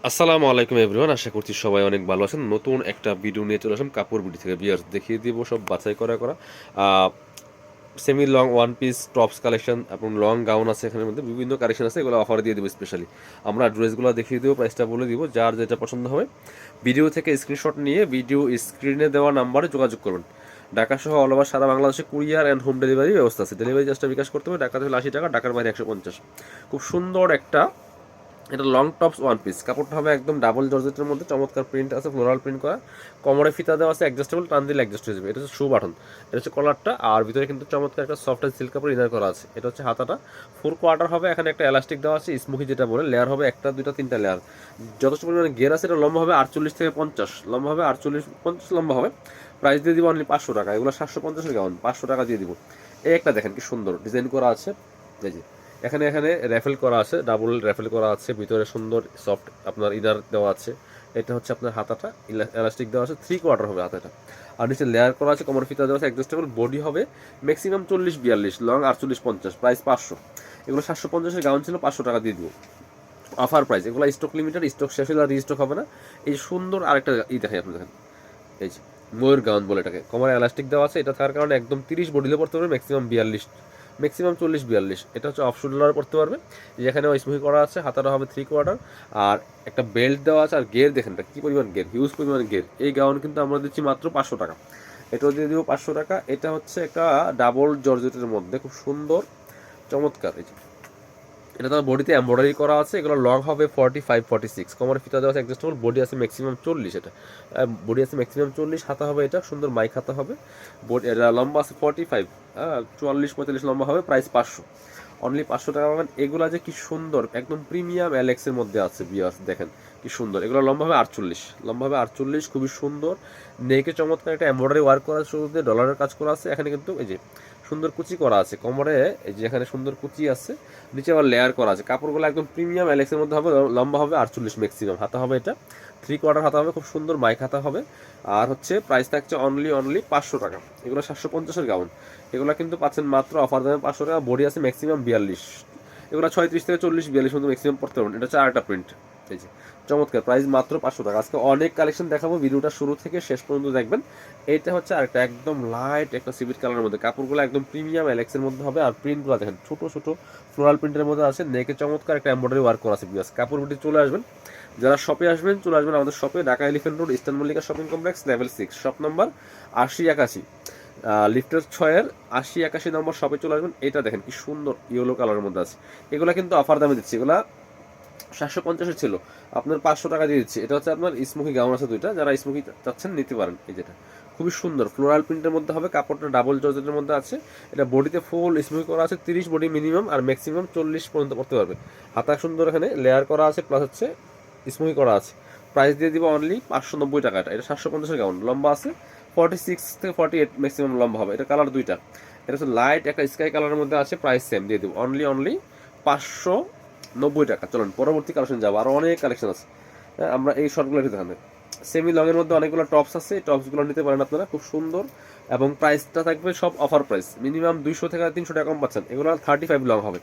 আসসালামু আলাইকুম এভরিওয়ান, আশা করছি সবাই অনেক ভালো আছেন। নতুন একটা ভিডিও নিয়ে চলে আসলাম কাপড় বিডি থেকে। বিয়ার্স দেখিয়ে দিব সব বাছাই করা semi long one piece tops collection এবং লং গাউন আছে, এখানের মধ্যে বিভিন্ন কালেকশন আছে, এগুলো অফার দিয়ে দেবো স্পেশালি। আমরা ড্রেসগুলো দেখিয়ে দেবো, প্রাইসটা বলে দিব, যার যেটা পছন্দ হবে ভিডিও থেকে স্ক্রিনশট নিয়ে ভিডিও স্ক্রিনে দেওয়া নাম্বারে যোগাযোগ করবেন। ঢাকা সহ অল ওভার সারা বাংলাদেশে কুরিয়ার অ্যান্ড হোম ডেলিভারি ব্যবস্থা আছে। ডেলিভারি চার্জটা বিকাশ করতে হবে, ঢাকাতে হলে 80 টাকা, ঢাকার বাইরে 150। খুব সুন্দর একটা, এটা লং টপস ওয়ান পিস, কাপড়টা হবে একদম ডাবল জর্জেটের মধ্যে, চমৎকার প্রিন্ট আছে, ফ্লোরাল প্রিন্ট করা, কোমরে ফিতা দেওয়া আছে, অ্যাডজাস্টেবল, টান দিলে অ্যাডজাস্ট হয়ে যাবে। এটা হচ্ছে শু বাটন, এটা হচ্ছে কলারটা, আর ভিতরে কিন্তু চমৎকার একটা সফট অ্যান্ড সিল্ক কাপড় ইনার করা আছে। এটা হচ্ছে হাতাটা, 4 কোয়ার্টার হবে, এখানে একটা এলাস্টিক দেওয়া আছে, স্মুকি যেটা বলে, লেয়ার হবে একটা দুইটা তিনটা লেয়ার, যথেষ্ট পরিমাণে গের আছে। এটা লম্বা হবে 48 থেকে 50, লম্বা হবে 48-50 লম্বা হবে। প্রাইস দিয়ে দিব অনলি 500 টাকা। এগুলো 750-এর গাউন, 500 টাকা দিয়ে দিব। এই একটা দেখেন কি সুন্দর ডিজাইন করা আছে, এই যে এখানে এখানে র্যাফেল করা আছে, ডাবল র্যাফেল করা আছে, ভিতরে সুন্দর সফট আপনার ইনার দেওয়া আছে। এটা হচ্ছে আপনার হাতাটা, এলাস্টিক দেওয়া আছে, 3 কোয়ার্টার হবে হাতাটা, আর নিচে লেয়ার করা আছে, কোমর ফিতা দেওয়া আছে, অ্যাডজাস্টেবল, বডি হবে ম্যাক্সিমাম 40-42, লং 48-50, প্রাইস 500। এগুলো 750-এর গাউন ছিল, 500 টাকা দিয়ে দিব অফার প্রাইস। এগুলো স্টক লিমিটেড, স্টক শেষ হলে আর রিস্টক হবে না। এই সুন্দর আরেকটা দেখাই আপনি দেখেন, এই যে ময়ূর গাউন বলে এটাকে, কোমরে এলাস্টিক দেওয়া আছে, এটা থাকার কারণে একদম 30 বডিলে পড়তে পারবে, ম্যাক্সিমাম 42, ম্যাক্সিমাম 40-42। এটা হচ্ছে অফ শোল্ডার পড়তে পারবে, যেখানে স্মুহি করা আছে, হাতাটা হবে 3 কোয়ার্টার, আর একটা বেল্ট দেওয়া আছে, আর গের দেখেন কি পরিমাণ গের, হিউজ পরিমাণ গের। এই গাউন কিন্তু আমরা দিচ্ছি মাত্র 500 টাকা, এটাও দিয়ে দিব 500 টাকা। এটা হচ্ছে একটা ডাবল জর্জেটের মধ্যে খুব সুন্দর চমৎকার, এই যে এটা তো বডিতে এমব্রয়ডারি করা আছে। এগুলো লং হবে 45-46, কোমরে ফিতা দেওয়া আছে, অ্যাডজাস্টেবল, বডি আছে ম্যাক্সিমাম 40, এটা বডি আছে ম্যাক্সিমাম 40, হাতা হবে এটা সুন্দর মাইক হাতা হবে, বডি এটা লম্বা আছে 45, 44-45 লম্বা হবে, প্রাইস 500, অনলি 500 টাকা পাবেন। এগুলা যে কি সুন্দর, একদম প্রিমিয়াম অ্যালেক্সের মধ্যে আছে বিয়াস, দেখেন কি সুন্দর। এগুলো লম্বা হবে 48, লম্বা হবে 48, খুবই সুন্দর। নেকে চমৎকার একটা এমব্রয়ডারি ওয়ার্ক করা আছে, শুরুতে ডলারের কাজ করা আছে, এখানে কিন্তু এই যে সুন্দর কুচি করা আছে কোমরে, এই যে এখানে সুন্দর কুচি আছে, নিচে আবার লেয়ার করা আছে। কাপড়গুলো একদম প্রিমিয়াম অ্যালেক্সের মধ্যে হবে, লম্বা হবে 48 ম্যাক্সিমাম, হাতা হবে এটা 3 কোয়ার্টার হাতা হবে, খুব সুন্দর মাইক হাতা হবে। আর হচ্ছে প্রাইস থাকছে অনলি 500 টাকা। এগুলো 750-এর গাউন, এগুলো কিন্তু পাচ্ছেন মাত্র অফার দামে 500 টাকা। বডি আছে ম্যাক্সিমাম 42, এগুলো 36 থেকে 40-42 মধ্যে ম্যাক্সিমাম পড়তে পারবেন। এটা হচ্ছে আরেকটা প্রিন্ট, এই যে চমৎকার, প্রাইস মাত্র 500 টাকা। আজকে অনেক কালেকশন দেখাবো, ভিডিওটা শুরু থেকে শেষ পর্যন্ত দেখবেন। এইটা হচ্ছে আরেকটা একদম লাইট একটা সিভিট কালারের মধ্যে, কাপড়গুলো একদম প্রিমিয়াম অ্যালেক্সের মধ্যে হবে, আর প্রিন্টগুলো দেখেন ছোট ছোট ফ্লোরাল প্রিন্টের মধ্যে আছে, নেকে চমৎকার একটা এমব্রয়ডারি ওয়ার্ক করা আছে। বিয়াস কাপড় বিটি চলে আসবেন, যারা শপে আসবেন চলে আসবেন আমাদের শপে, Dhaka elephant road, eastern Mallika shopping complex, level 6, shop number 80-81, লিফটের 6-এর 80-81 নম্বর শপে চলে আসবেন। এটা দেখেন কি সুন্দর ইয়েলো কালারের মধ্যে আছে, এগুলো কিন্তু অফার দামে দিচ্ছি। এগুলা 750-এর ছিল, আপনার 500 টাকা দিয়ে দিচ্ছি। এটা হচ্ছে আপনার স্মোকি গাউন আছে দুইটা, যারা স্মোকি চাচ্ছেন নিতে পারেন। এই যেটা খুবই সুন্দর ফ্লোরাল প্রিন্টের মধ্যে হবে, কাপড়টা ডাবল জর্জেটের মধ্যে আছে, এটা বডিতে ফুল স্মোকি করা আছে, 30 বডি মিনিমাম, আর ম্যাক্সিমাম 40 পর্যন্ত পড়তে পারবে। হাতা সুন্দর এখানে লেয়ার করা আছে, প্লাস হচ্ছে স্মোকি করা আছে। প্রাইস দিয়ে দিব অনলি 590 টাকাটা। এটা 750-এর গাউন, লম্বা আছে 46 থেকে 48 ম্যাক্সিমাম লম্বা হবে। এটা কালার দুইটা, এটা হচ্ছে লাইট একটা স্কাই কালারের মধ্যে আছে, প্রাইস সেম দিয়ে দিব অনলি 590 টাকা। চলুন পরবর্তী কালেকশন যাবো, আরও অনেক কালেকশন আছে। আমরা এই শর্টগুলো একটু দেখানো, সেমি লং এর মধ্যে অনেকগুলো টপস আছে, এই টপসগুলো নিতে পারেন আপনারা, খুব সুন্দর, এবং প্রাইসটা থাকবে সব অফার প্রাইস, মিনিমাম 200 থেকে 300 টাকা কম পাচ্ছেন। এগুলো 35 লং হবে।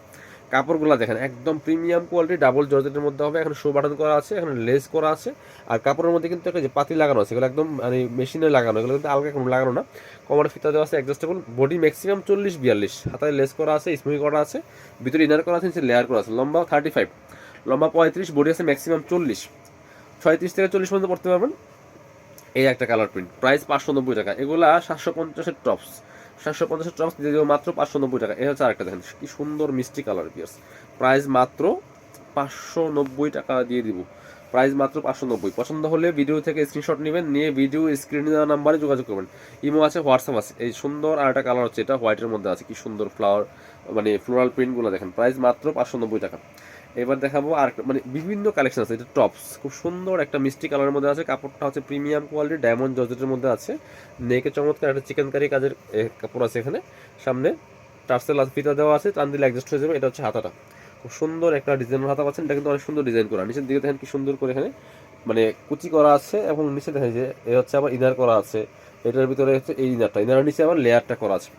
কাপড়গুলো দেখেন একদম প্রিমিয়াম কোয়ালিটি, ডাবল জর্জেটের মধ্যে হবে, এখানে শো বাটন করা আছে, এখানে লেস করা আছে, আর কাপড়ের মধ্যে কিন্তু একটা যে পাতি লাগানো আছে, এগুলো একদম মানে মেশিনে লাগানো, এগুলো কিন্তু আলগা কোনো লাগানো না। কোমরে ফিতা দেওয়া আছে, অ্যাডজাস্টেবল, বডি ম্যাক্সিমাম 40-42, হাতায় লেস করা আছে, স্মুই করা আছে, ভিতরে ইনার করা আছে, নিচে লেয়ার করা আছে। লম্বা 35, লম্বা 35, বডি আছে ম্যাক্সিমাম 40, 36 থেকে 40 পর্যন্ত পড়তে পারবেন। এই একটা কালার প্রিন্ট, প্রাইস 590 টাকা। এগুলা 750-এর টপস, 750-এর টপস দিয়ে দেবো মাত্র 590 টাকা। এ হচ্ছে আরেকটা দেখেন কি সুন্দর মিষ্টি কালার পিয়ার্স, প্রাইস মাত্র 590 টাকা দিয়ে দিব, প্রাইস মাত্র 590। পছন্দ হলে ভিডিও থেকে স্ক্রিনশট নেবেন, নিয়ে ভিডিও স্ক্রিনে দেওয়া নাম্বারে যোগাযোগ করবেন। ইমো আছে, হোয়াটসঅ্যাপ আছে। এই সুন্দর আরেকটা কালার হচ্ছে, এটা হোয়াইটের মধ্যে আছে, কি সুন্দর ফ্লাওয়ার মানে ফ্লোরাল প্রিন্টগুলো দেখেন, প্রাইস মাত্র 590 টাকা। এবার দেখাবো আর মানে বিভিন্ন কালেকশন আছে। এটা টপস, খুব সুন্দর একটা মিষ্টি কালারের মধ্যে আছে, কাপড়টা হচ্ছে প্রিমিয়াম কোয়ালিটি, ডায়মন্ড জর্জেটের মধ্যে আছে, নেকে চমৎকার একটা চিকেন কারি কাজের কাপড় আছে, এখানে সামনে টার্সেল ফিতা দেওয়া আছে, টান দিলে অ্যাডজাস্ট হয়ে যাবে। এটা হচ্ছে হাতাটা, খুব সুন্দর একটা ডিজাইনের হাতা পাচ্ছেন, এটা কিন্তু অনেক সুন্দর ডিজাইন করা। নিচের দিকে দেখেন কি সুন্দর করে এখানে মানে কুচি করা আছে, এবং নিচে দেখেন যে এ হচ্ছে আবার ইনার করা আছে, এটার ভিতরে হচ্ছে এই ইনারটা, ইনারের নিচে আবার লেয়ারটা করা আছে।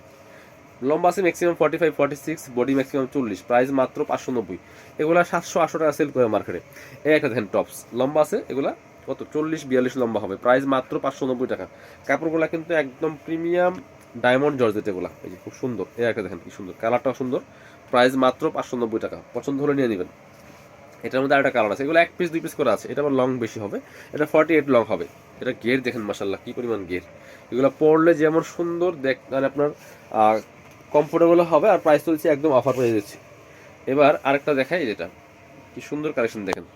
লম্বা আছে ম্যাক্সিমাম 45 46, বডি ম্যাক্সিমাম 40, প্রাইস মাত্র 590। এগুলা 700-800 টাকা সেল করে মার্কেটে। এই একটা দেখেন টপস লম্বা আছে, এগুলা কত 40-42 লম্বা হবে, প্রাইস মাত্র 590 টাকা। কাপড়গুলা কিন্তু একদম প্রিমিয়াম ডায়মন্ড জর্জেট এগুলা, এই যে খুব সুন্দর। এই একটা দেখেন কি সুন্দর, কালারটাও সুন্দর, প্রাইস মাত্র 590 টাকা। পছন্দ হলে নিয়ে নেবেন। এটার মধ্যে আরেকটা কালার আছে, এগুলো 1 পিস 2 পিস করে আছে, এটা আবার লং বেশি হবে, এটা 48 লং হবে। এটা গের দেখেন মাশাআল্লাহ কি পরিমাণ গের, এগুলো পরলে যেমন সুন্দর দেখ মানে আপনার কমফোর্টেবল হবে, আর প্রাইস চলছে একদম অফার পেয়ে যাচ্ছে। এবার আরেকটা দেখাই, যেটা কি সুন্দর কালেকশন দেখেন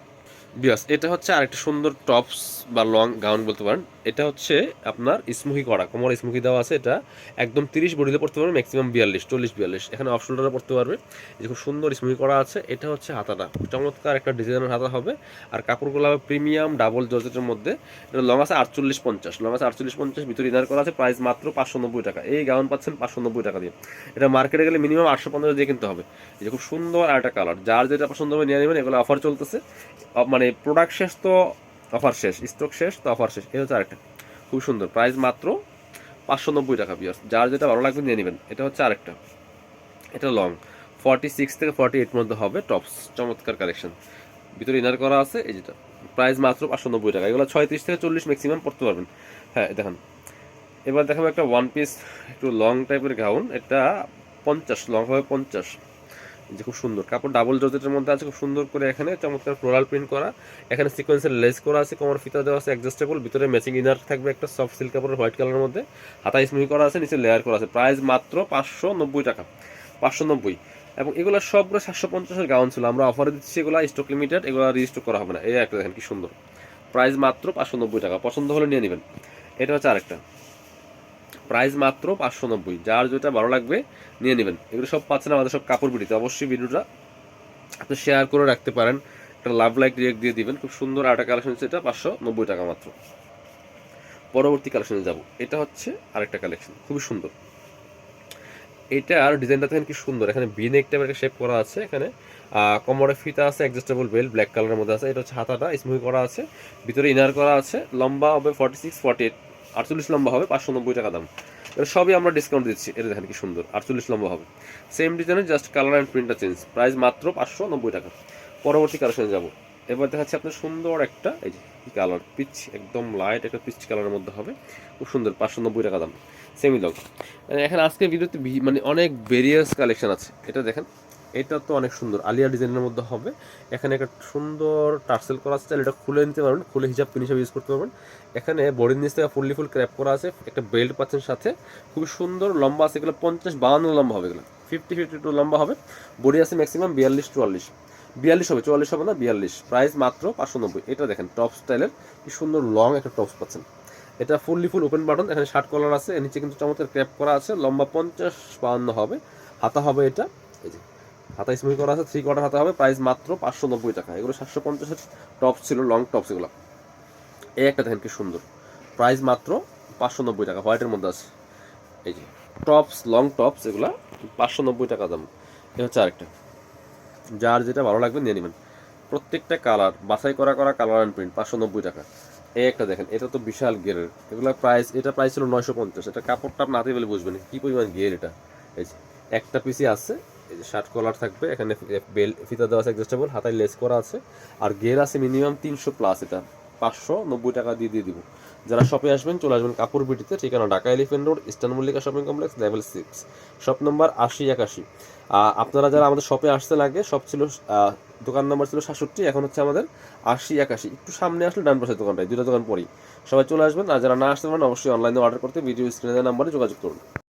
বিয়াস, এটা হচ্ছে আরেকটা সুন্দর টপস বা লং গাউন বলতে পারেন। এটা হচ্ছে আপনার স্মুকি করা, কোমর স্মুকি দেওয়া আছে, এটা একদম 30 বডিতে পড়তে পারবে, ম্যাক্সিমাম 42-40-42, এখানে অফ শোল্ডারে পড়তে পারবে। যে খুব সুন্দর স্মুকি করা আছে। এটা হচ্ছে হাতাটা, চমৎকার একটা ডিজাইনের হাতা হবে, আর কাপড়গুলো হবে প্রিমিয়াম ডাবল জর্জেটের মধ্যে। এটা লং আছে 48-50, লং আছে 48-50, ভিতরে ইনার করা আছে, প্রাইস মাত্র 590 টাকা। এই গাউন পাচ্ছেন 590 টাকা দিয়ে। এটা মার্কেটে গেলে মিনিমাম 850 দিয়ে কিনতে হবে। এই যে খুব সুন্দর আর একটা কালার, যার যেটা পছন্দ হবে নিয়ে নেবেন। এগুলো অফার চলতেছে, মানে প্রোডাক্ট শেষ তো অফার শেষ, স্টক শেষ তো অফার শেষ। এটা হচ্ছে আরেকটা খুব সুন্দর, প্রাইস মাত্র 590 টাকা বিয়ার্স, যার যেটা ভালো লাগবে নিয়ে নেবেন। এটা হচ্ছে আরেকটা, এটা লং 46 থেকে 48 মধ্যে হবে, টপস চমৎকার কালেকশন, ভিতরে ইনার করা আছে। এই যেটা প্রাইস মাত্র 590 টাকা। এগুলো 36 থেকে 40 ম্যাক্সিমাম পড়তে পারবেন। হ্যাঁ দেখেন, এবার দেখাবো একটা ওয়ান পিস একটু লং টাইপের গাউন, এটা 50 লং হবে 50, যে খুব সুন্দর কাপড়, ডাবল জর্জেটের মধ্যে আছে, খুব সুন্দর করে এখানে চমৎকার ফ্লোরাল প্রিন্ট করা, এখানে সিকোয়েন্সের লেস করা আছে, কোমর ফিতা দেওয়া আছে অ্যাডজাস্টেবল, ভিতরে ম্যাচিং ইনার থাকবে একটা সফট সিল্ক কাপড়ের হোয়াইট কালারের মধ্যে, হাতা স্মুই করা আছে, নিচে লেয়ার করা আছে, প্রাইস মাত্র 590 টাকা, 590। এবং এগুলো সবগুলো 750-এর গাউন ছিল, আমরা অফারে দিচ্ছি, এগুলো স্টক লিমিটেড, এগুলো রিস্টক করা হবে না। এই একটা দেখেন কি সুন্দর, প্রাইস মাত্র 590 টাকা, পছন্দ হলে নিয়ে নেবেন। এটা হচ্ছে আরেকটা, প্রাইস মাত্র 590, যার যেটা ভালো লাগবে নিয়ে নেবেন। এগুলো সব পাচ্ছেন আমাদের সব কাপড় বিড়িতে। অবশ্যই ভিডিওটা আপনি শেয়ার করে রাখতে পারেন, একটা লাভ লাইক রিয়েক্ট দিয়ে দিবেন। খুব সুন্দর আরেকটা কালেকশন হচ্ছে, এটা 590 টাকা মাত্র। পরবর্তী কালেকশনে যাব, এটা হচ্ছে আরেকটা কালেকশন খুবই সুন্দর। এটা আর ডিজাইনটা দেখেন কি সুন্দর, এখানে ভি নেক টাইপের একটা শেপ করা আছে, এখানে কোমরে ফিতা আছে, অ্যাডজাস্টেবল বেল্ট ব্ল্যাক কালারের মধ্যে আছে। এটা হচ্ছে হাতাটা স্মুথ করা আছে, ভিতরে ইনার করা আছে, লম্বা হবে 46-48, 48 লম্বা হবে, 590 টাকা দাম। এটা সবই আমরা ডিসকাউন্ট দিচ্ছি। এটা দেখেন কি সুন্দর, 48 লম্বা হবে, সেম ডিজাইনের, জাস্ট কালার অ্যান্ড প্রিন্টটা চেঞ্জ, প্রাইস মাত্র 590 টাকা। পরবর্তী কালেকশনে যাব, এবার দেখাচ্ছি আপনার সুন্দর একটা, এই যে কি কালার, পিচ একদম লাইট একটা পিচ কালারের মধ্যে হবে, খুব সুন্দর, 590 টাকা দাম, সেমি লং। এখানে আজকে ভিডিওতে মানে অনেক ভেরিয়াস কালেকশন আছে। এটা দেখেন, এটা তো অনেক সুন্দর আলিয়া ডিজাইনের মধ্যে হবে, এখানে একটা সুন্দর টার্সেল করা আছে, এটা খুলে নিতে পারবেন, খুলে হিজাব পিন হিসাবে ইউজ করতে পারবেন। এখানে বডির নিচ থেকে ফুললি ফুল ক্র্যাপ করা আছে, একটা বেল্ট পাচ্ছেন সাথে, খুবই সুন্দর লম্বা আছে, এগুলো 50-52 লম্বা হবে, এগুলো 50-52 লম্বা হবে, বডি আছে ম্যাক্সিমাম 42-44, 42 হবে, 44 হবে না, 42, প্রাইস মাত্র 590। এটা দেখেন টপ স্টাইলের কি সুন্দর লং একটা টপস পাচ্ছেন, এটা ফুললি ফুল ওপেন বাটন, এখানে শার্ট কলার আছে, নিচে কিন্তু চমৎকার ক্র্যাপ করা আছে, লম্বা 50-52 হবে, হাতা হবে এটা, এই যে হাতা স্মুথ করা আছে, 3/4 হাতা হবে, প্রাইস মাত্র 590 টাকা। এগুলো 750-এর টপস ছিল, লং টপস এগুলো। এই একটা দেখেন কি সুন্দর, প্রাইস মাত্র 590 টাকা, হোয়াইটের মধ্যে আছে, এই যে টপস লং টপস, এগুলো 590 টাকা দাম। এ হচ্ছে আরেকটা, যার যেটা ভালো লাগবে নিয়ে নেবেন। প্রত্যেকটা কালার বাছাই করা কালার অ্যান্ড প্রিন্ট, 590 টাকা। এই একটা দেখেন, এটা তো বিশাল গেরের, এগুলো প্রাইস, এটা প্রাইস ছিল 950, এটা কাপড়টা আপনি হাতে পেলে বুঝবেন কি পরিমাণ গের এটা। এই যে একটা পিসি আছে, এই যে শার্ট কলার থাকবে, এখানে বেল ফিতা দেওয়া আছে অ্যাডজাস্টেবল, হাতায় লেস করা আছে, আর গের আছে মিনিমাম 300+, এটা 590 টাকা দিয়ে দিব। যারা শপে আসবেন চলে আসবেন কাপড় বিটিতে, ঠিকানা Dhaka elephant road, eastern Mallika shopping complex, level 6, shop number 8081। আপনারা যারা আমাদের শপে আসতে লাগে, শপ ছিল দোকান নাম্বার ছিল 67, এখন হচ্ছে আমাদের 8081, একটু সামনে আসলে ডান পাশের দোকানটায়, দুটো দোকান পরেই। সবাই চলে আসবেন, আর যারা না আসতে পারেন অবশ্যই অনলাইনে অর্ডার করতে ভিডিও স্ক্রিনে নাম্বারে যোগাযোগ করুন।